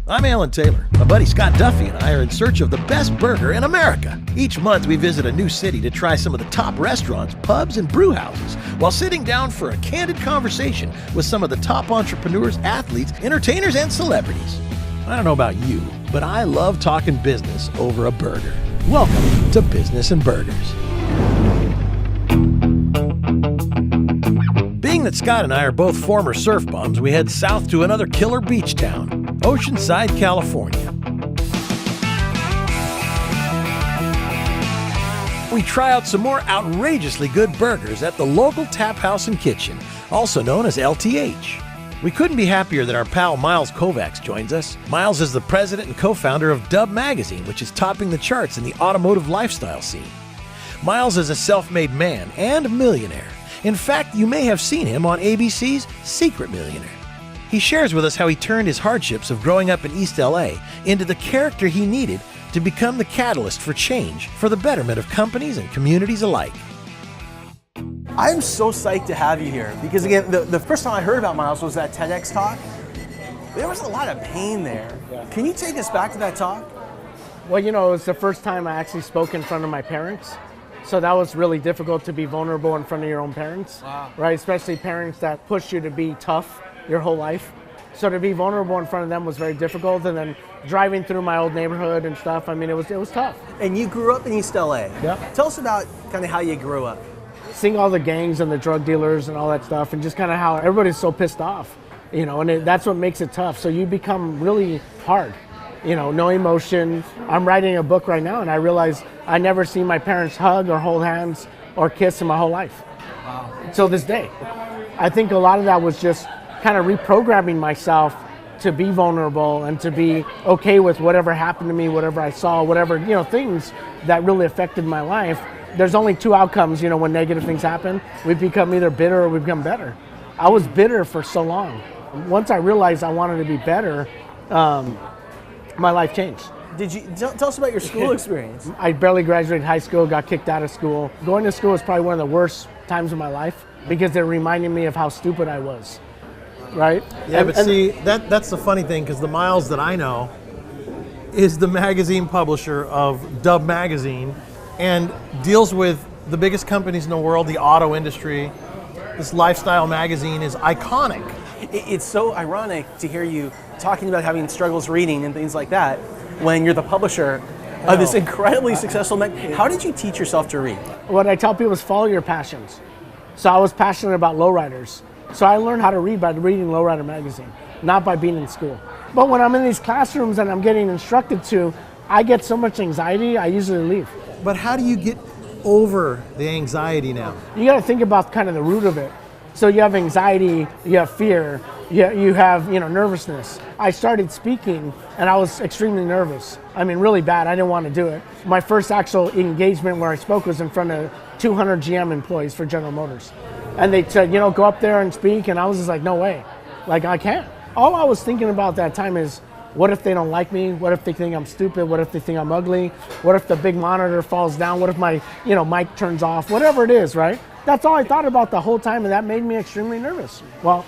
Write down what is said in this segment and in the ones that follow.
I'm Alan Taylor. My buddy Scott Duffy and I are in search of the best burger in America. Each month we visit a new city to try some of the top restaurants, pubs, and brew houses while sitting down for a candid conversation with some of the top entrepreneurs, athletes, entertainers, and celebrities. I don't know about you, but I love talking business over a burger. Welcome to Business and Burgers. Being that Scott and I are both former surf bums, we head south to another killer beach town, Oceanside, California. We try out some more outrageously good burgers at the local tap house and kitchen, also known as LTH. We couldn't be happier that our pal Myles Kovacs joins us. Myles is the president and co-founder of Dub Magazine, which is topping the charts in the automotive lifestyle scene. Myles is a self-made man and millionaire. In fact, you may have seen him on ABC's Secret Millionaire. He shares with us how he turned his hardships of growing up in East LA into the character he needed to become the catalyst for change for the betterment of companies and communities alike. I'm so psyched to have you here because, again, the first time I heard about Myles was that TEDx talk. There was a lot of pain there. Yeah. Can you take us back to that talk? Well, you know, it was the first time I actually spoke in front of my parents. So that was really difficult to be vulnerable in front of your own parents, wow. Right? Especially parents that push you to be tough your whole life. So to be vulnerable in front of them was very difficult. And then driving through my old neighborhood and stuff, I mean, it was tough. And you grew up in East LA. Yep. Tell us about kind of how you grew up. Seeing all the gangs and the drug dealers and all that stuff, and just kind of how everybody's so pissed off, you know, and that's what makes it tough. So you become really hard. You know, no emotion. I'm writing a book right now, and I realize I never seen my parents hug or hold hands or kiss in my whole life. Wow. Till this day. I think a lot of that was just kind of reprogramming myself to be vulnerable and to be okay with whatever happened to me, whatever I saw, whatever, you know, things that really affected my life. There's only two outcomes, you know, when negative things happen. We become either bitter or we become better. I was bitter for so long. Once I realized I wanted to be better, my life changed. Did you tell us about your school experience? I barely graduated high school, got kicked out of school. Going to school was probably one of the worst times of my life because they're reminding me of how stupid I was, right? Yeah, but see, that's the funny thing, because the Myles that I know is the magazine publisher of Dub Magazine and deals with the biggest companies in the world, the auto industry. This lifestyle magazine is iconic. It's so ironic to hear you talking about having struggles reading and things like that when you're the publisher of this incredibly successful magazine. How did you teach yourself to read? What I tell people is follow your passions. So I was passionate about lowriders. So I learned how to read by reading Lowrider magazine, not by being in school. But when I'm in these classrooms and I'm getting instructed to, I get so much anxiety, I usually leave. But how do you get over the anxiety now? You got to think about kind of the root of it. So you have anxiety, you have fear, you have, you know, nervousness. I started speaking and I was extremely nervous. I mean, really bad. I didn't want to do it. My first actual engagement where I spoke was in front of 200 GM employees for General Motors. And they said, you know, go up there and speak. And I was just like, no way. Like, I can't. All I was thinking about that time is, what if they don't like me? What if they think I'm stupid? What if they think I'm ugly? What if the big monitor falls down? What if my, you know, mic turns off? Whatever it is, right? That's all I thought about the whole time, and that made me extremely nervous. Well,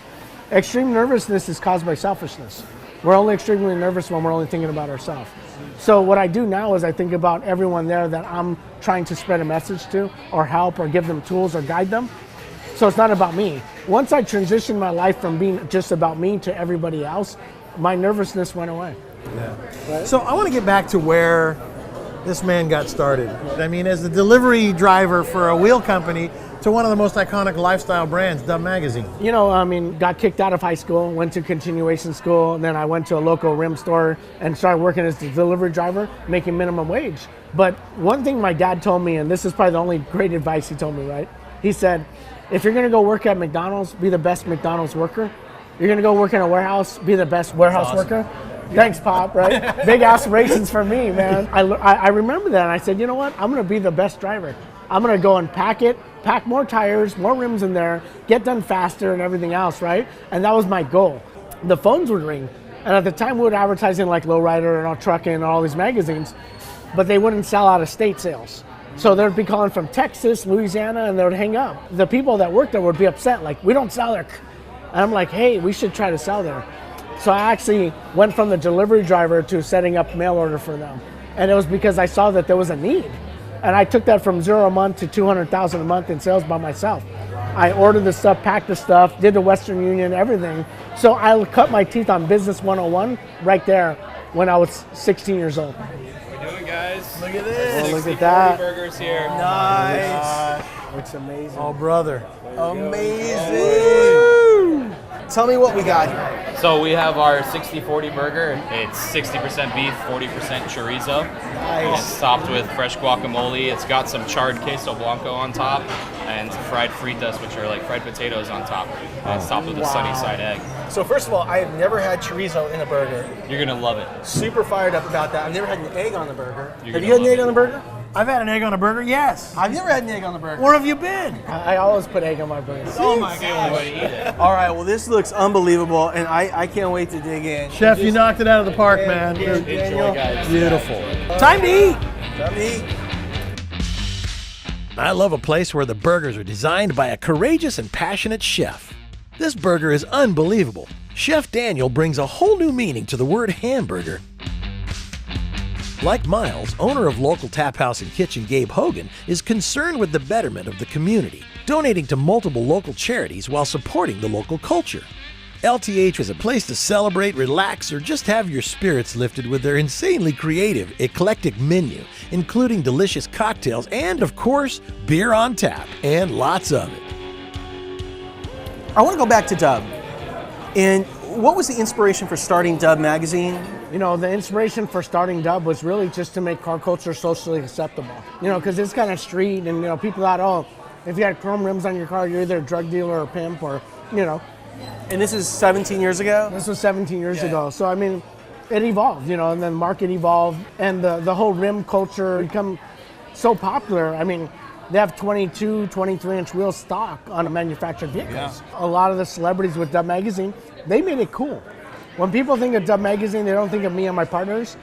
extreme nervousness is caused by selfishness. We're only extremely nervous when we're only thinking about ourselves. So what I do now is I think about everyone there that I'm trying to spread a message to, or help, or give them tools, or guide them. So it's not about me. Once I transitioned my life from being just about me to everybody else, my nervousness went away. Yeah. Right? So I want to get back to where this man got started. I mean, as a delivery driver for a wheel company to one of the most iconic lifestyle brands, Dub Magazine. You know, I mean, got kicked out of high school, went to continuation school, and then I went to a local rim store and started working as a delivery driver, making minimum wage. But one thing my dad told me, and this is probably the only great advice he told me, right? He said, if you're gonna go work at McDonald's, be the best McDonald's worker. You're gonna go work in a warehouse, be the best warehouse worker. Thanks, Pop, right? Big aspirations for me, man. I remember that, and I said, you know what? I'm gonna be the best driver. I'm gonna go and pack more tires, more rims in there, get done faster and everything else, right? And that was my goal. The phones would ring, and at the time we were advertising like Lowrider and all trucking and all these magazines, but they wouldn't sell out of state sales. So they'd be calling from Texas, Louisiana, and they would hang up. The people that worked there would be upset, like, we don't sell there. And I'm like, hey, we should try to sell there. So I actually went from the delivery driver to setting up mail order for them. And it was because I saw that there was a need. And I took that from 0 a month to 200,000 a month in sales by myself. I ordered the stuff, packed the stuff, did the Western Union, everything. So I cut my teeth on Business 101 right there when I was 16 years old. How you doing, guys? Look at this. Oh, look at that. Burgers here. Nice. It's amazing. Oh, brother. Amazing. Tell me what we got here. So we have our 60-40 burger. It's 60% beef, 40% chorizo. Nice. It's topped with fresh guacamole. It's got some charred queso blanco on top and fried fritas, which are like fried potatoes on top. And it's topped with a sunny side egg. So first of all, I have never had chorizo in a burger. You're gonna love it. Super fired up about that. I've never had an egg on the burger. You're Have gonna you had an love egg it. on the burger? I've had an egg on a burger, yes. I've never had an egg on the burger. Where have you been? I always put egg on my burgers. Oh my It's the only gosh. way to eat it. All right, well this looks unbelievable, and I can't wait to dig in. Chef, you knocked it out of the park, man. Enjoy, guys. Beautiful. Time to eat. Time to eat. I love a place where the burgers are designed by a courageous and passionate chef. This burger is unbelievable. Chef Daniel brings a whole new meaning to the word hamburger. Like Myles, owner of local tap house and kitchen Gabe Hogan is concerned with the betterment of the community, donating to multiple local charities while supporting the local culture. LTH is a place to celebrate, relax, or just have your spirits lifted with their insanely creative, eclectic menu, including delicious cocktails and, of course, beer on tap, and lots of it. I want to go back to Dub. And what was the inspiration for starting Dub magazine? You know, the inspiration for starting Dub was really just to make car culture socially acceptable. You know, because it's kind of street, and, you know, people thought, oh, if you had chrome rims on your car, you're either a drug dealer or a pimp, or, you know. And this is 17 years ago? This was 17 years ago. So, I mean, it evolved, you know, and then the market evolved, and the whole rim culture become so popular. I mean, they have 22, 23-inch wheel stock on the manufactured vehicles. A lot of the celebrities with Dub Magazine, they made it cool. When people think of Dub Magazine, they don't think of me and my partners.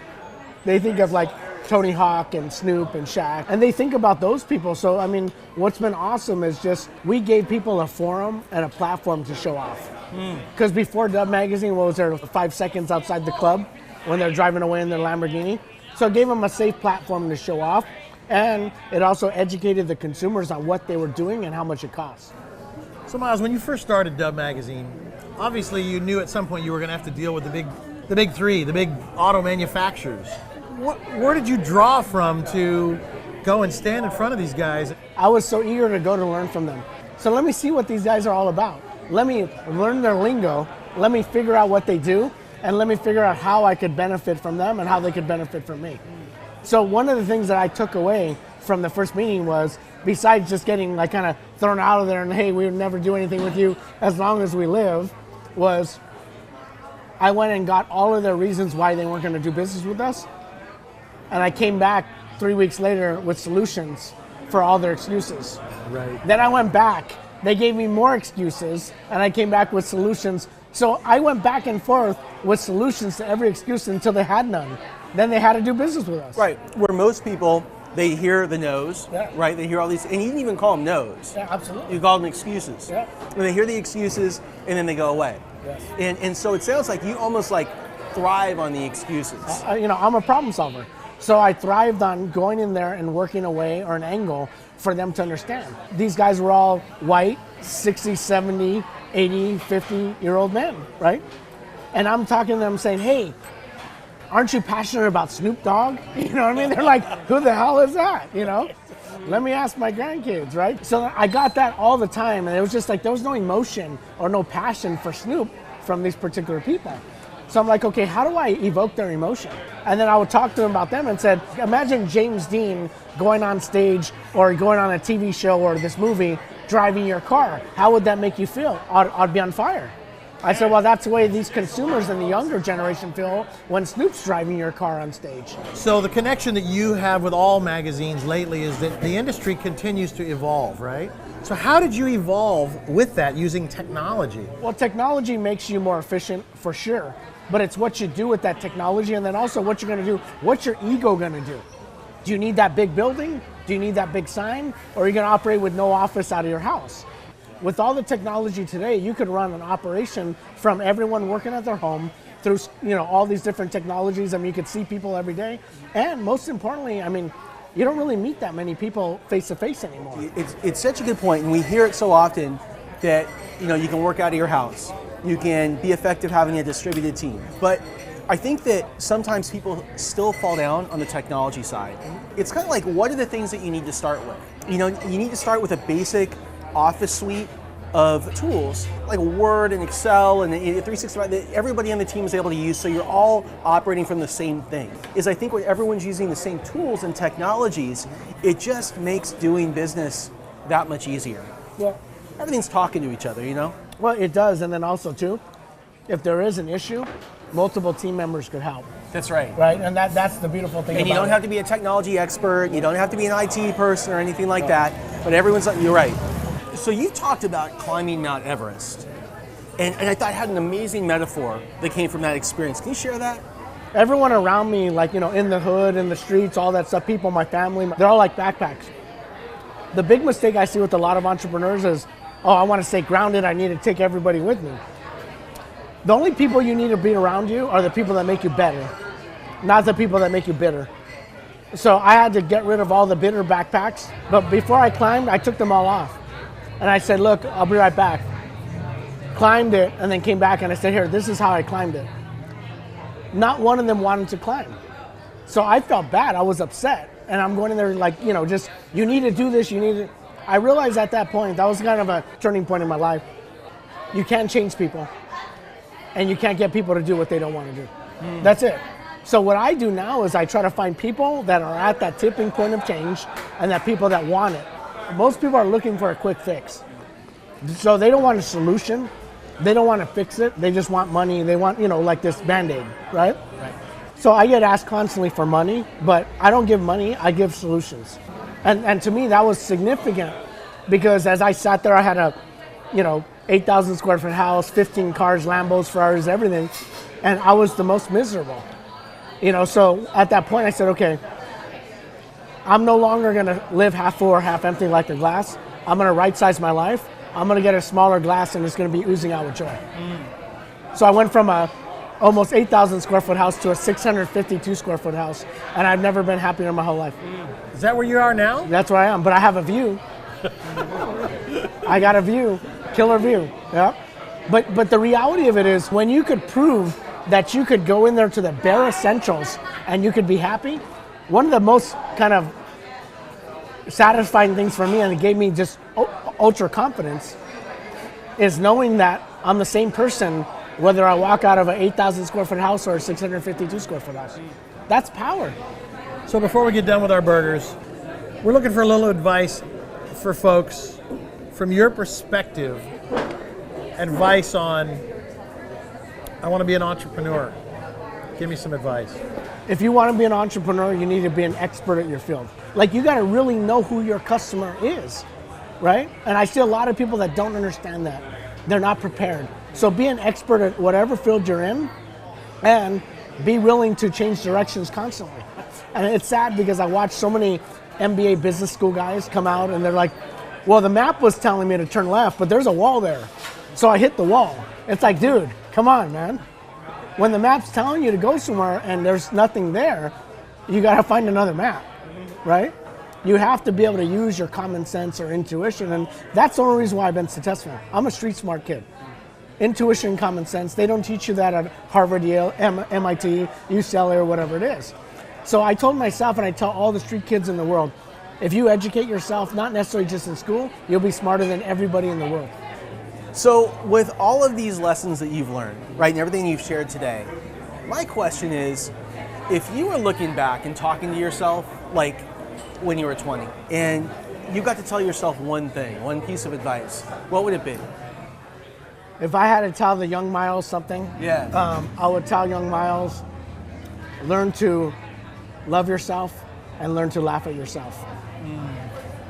They think of like Tony Hawk and Snoop and Shaq, and they think about those people. So, I mean, what's been awesome is just we gave people a forum and a platform to show off. Because before Dub Magazine, what was there, 5 seconds outside the club when they're driving away in their Lamborghini? So it gave them a safe platform to show off, and it also educated the consumers on what they were doing and how much it cost. So, Myles, when you first started Dub Magazine, obviously you knew at some point you were going to have to deal with the big three, the big auto manufacturers. Where did you draw from to go and stand in front of these guys? I was so eager to go to learn from them. So let me see what these guys are all about. Let me learn their lingo. Let me figure out what they do, and let me figure out how I could benefit from them and how they could benefit from me. So one of the things that I took away from the first meeting was, besides just getting like kind of thrown out of there and, hey, we would never do anything with you as long as we live, was I went and got all of their reasons why they weren't going to do business with us. And I came back 3 weeks later with solutions for all their excuses. Right. Then I went back. They gave me more excuses, and I came back with solutions. So I went back and forth with solutions to every excuse until they had none. Then they had to do business with us. Right, where most people, they hear the no's, Yeah. right? They hear all these, and you didn't even call them no's. Yeah, absolutely. You call them excuses. Yeah. And they hear the excuses, and then they go away. Yes. And so it sounds like you almost like thrive on the excuses. You know, I'm a problem solver. So I thrived on going in there and working a way or an angle for them to understand. These guys were all white, 60, 70, 80, 50-year-old men, right? And I'm talking to them saying, hey, aren't you passionate about Snoop Dogg? You know what I mean? They're like, who the hell is that? You know? Let me ask my grandkids, right? So I got that all the time, and it was just like there was no emotion or no passion for Snoop from these particular people. So I'm like, okay, how do I evoke their emotion? And then I would talk to them about them and said, imagine James Dean going on stage or going on a TV show or this movie driving your car. How would that make you feel? I'd be on fire. I said, well, that's the way these consumers in the younger generation feel when Snoop's driving your car on stage. So the connection that you have with all magazines lately is that the industry continues to evolve, right? So how did you evolve with that using technology? Well, technology makes you more efficient for sure, but it's what you do with that technology, and then also what you're going to do. What's your ego going to do? Do you need that big building? Do you need that big sign? Or are you going to operate with no office out of your house? With all the technology today, you could run an operation from everyone working at their home through, all these different technologies. I mean, you could see people every day. And most importantly, I mean, you don't really meet that many people face to face anymore. It's such a good point, and we hear it so often that, you can work out of your house. You can be effective having a distributed team. But I think that sometimes people still fall down on the technology side. It's kind of like, what are the things that you need to start with? You need to start with a basic office suite of tools like Word and Excel and 365 that everybody on the team is able to use, so you're all operating from the same thing. I think when everyone's using the same tools and technologies, it just makes doing business that much easier. Yeah. Everything's talking to each other, Well, it does, and then also too, if there is an issue, multiple team members could help. That's right. Right, and that's the beautiful thing. And you don't have to be a technology expert, you don't have to be an IT person or anything like that, but you're right. So you talked about climbing Mount Everest, and I thought I had an amazing metaphor that came from that experience. Can you share that? Everyone around me, like, in the hood, in the streets, all that stuff, people, my family, they're all like backpacks. The big mistake I see with a lot of entrepreneurs is, I want to stay grounded, I need to take everybody with me. The only people you need to be around you are the people that make you better, not the people that make you bitter. So I had to get rid of all the bitter backpacks, but before I climbed, I took them all off. And I said, look, I'll be right back. Climbed it, and then came back and I said, here, this is how I climbed it. Not one of them wanted to climb. So I felt bad, I was upset. And I'm going in there like, just, you need to do this, I realized at that point, that was kind of a turning point in my life. You can't change people. And you can't get people to do what they don't want to do. That's it. So what I do now is I try to find people that are at that tipping point of change and that people that want it. Most people are looking for a quick fix. So they don't want a solution. They don't want to fix it. They just want money. They want, like this Band-Aid, right? Right. So I get asked constantly for money, but I don't give money, I give solutions. And to me, that was significant because as I sat there, I had a, 8,000 square foot house, 15 cars, Lambos, Ferraris, everything. And I was the most miserable. So at that point I said, okay, I'm no longer gonna live half full or half empty like a glass. I'm gonna right size my life. I'm gonna get a smaller glass and it's gonna be oozing out with joy. So I went from a almost 8,000 square foot house to a 652 square foot house. And I've never been happier in my whole life. Is that where you are now? That's where I am, but I have a view. I got a view, killer view, yeah. But the reality of it is when you could prove that you could go in there to the bare essentials and you could be happy, one of the most kind of satisfying things for me, and it gave me just ultra confidence, is knowing that I'm the same person whether I walk out of an 8,000 square foot house or a 652 square foot house. That's power. So before we get done with our burgers, we're looking for a little advice for folks from your perspective, advice on, I want to be an entrepreneur. Give me some advice. If you want to be an entrepreneur, you need to be an expert at your field. Like, you got to really know who your customer is, right? And I see a lot of people that don't understand that. They're not prepared. So be an expert at whatever field you're in and be willing to change directions constantly. And it's sad because I watch so many MBA business school guys come out and they're like, well, the map was telling me to turn left, but there's a wall there. So I hit the wall. It's like, dude, come on, man. When the map's telling you to go somewhere and there's nothing there, you got to find another map, right? You have to be able to use your common sense or intuition, and that's the only reason why I've been successful. I'm a street smart kid. Intuition, common sense, they don't teach you that at Harvard, Yale, MIT, UCLA, or whatever it is. So I told myself, and I tell all the street kids in the world, if you educate yourself, not necessarily just in school, you'll be smarter than everybody in the world. So with all of these lessons that you've learned, right, and everything you've shared today, my question is, if you were looking back and talking to yourself like when you were 20, and you got to tell yourself one thing, one piece of advice, what would it be? If I had to tell the young Myles something, I would tell young Myles, learn to love yourself and learn to laugh at yourself.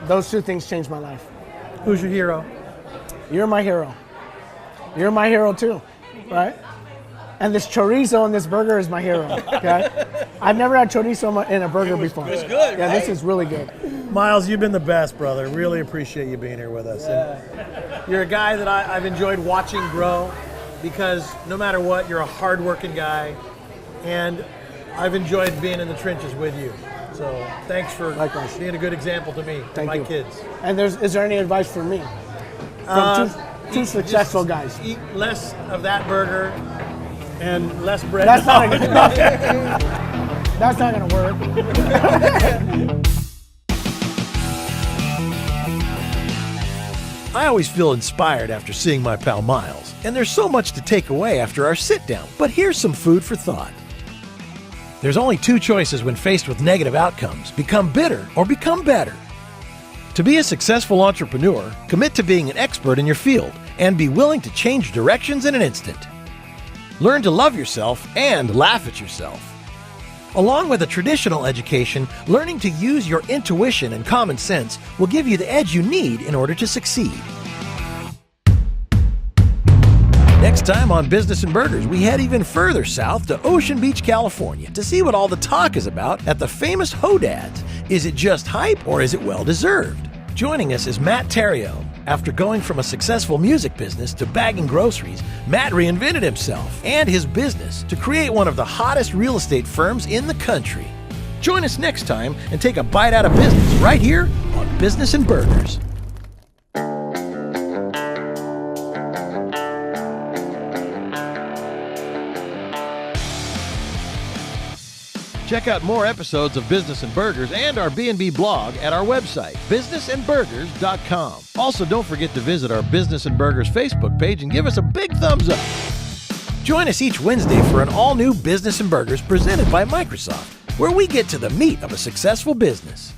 Those two things changed my life. Who's your hero? You're my hero. You're my hero too, right? And this chorizo in this burger is my hero, okay? I've never had chorizo in a burger before. It was good, Yeah, right? This is really good. Myles, you've been the best, brother. Really appreciate you being here with us. And you're a guy that I've enjoyed watching grow. because no matter what, you're a hard-working guy, and I've enjoyed being in the trenches with you. So thanks for Likewise. being a good example to me, to my kids. And is there any advice for me? From two successful guys. Eat less of that burger and less bread. That's not going to work. I always feel inspired after seeing my pal Myles, and there's so much to take away after our sit-down. But here's some food for thought. There's only two choices when faced with negative outcomes: become bitter or become better. To be a successful entrepreneur, commit to being an expert in your field and be willing to change directions in an instant. Learn to love yourself and laugh at yourself. Along with a traditional education, learning to use your intuition and common sense will give you the edge you need in order to succeed. Next time on Business and Burgers, we head even further south to Ocean Beach, California to see what all the talk is about at the famous Hodads. Is it just hype or is it well-deserved? Joining us is Matt Theriault. After going from a successful music business to bagging groceries, Matt reinvented himself and his business to create one of the hottest real estate firms in the country. Join us next time and take a bite out of business right here on Business and Burgers. Check out more episodes of Business and Burgers and our B&B blog at our website, businessandburgers.com. Also, don't forget to visit our Business and Burgers Facebook page and give us a big thumbs up. Join us each Wednesday for an all-new Business and Burgers presented by Microsoft, where we get to the meat of a successful business.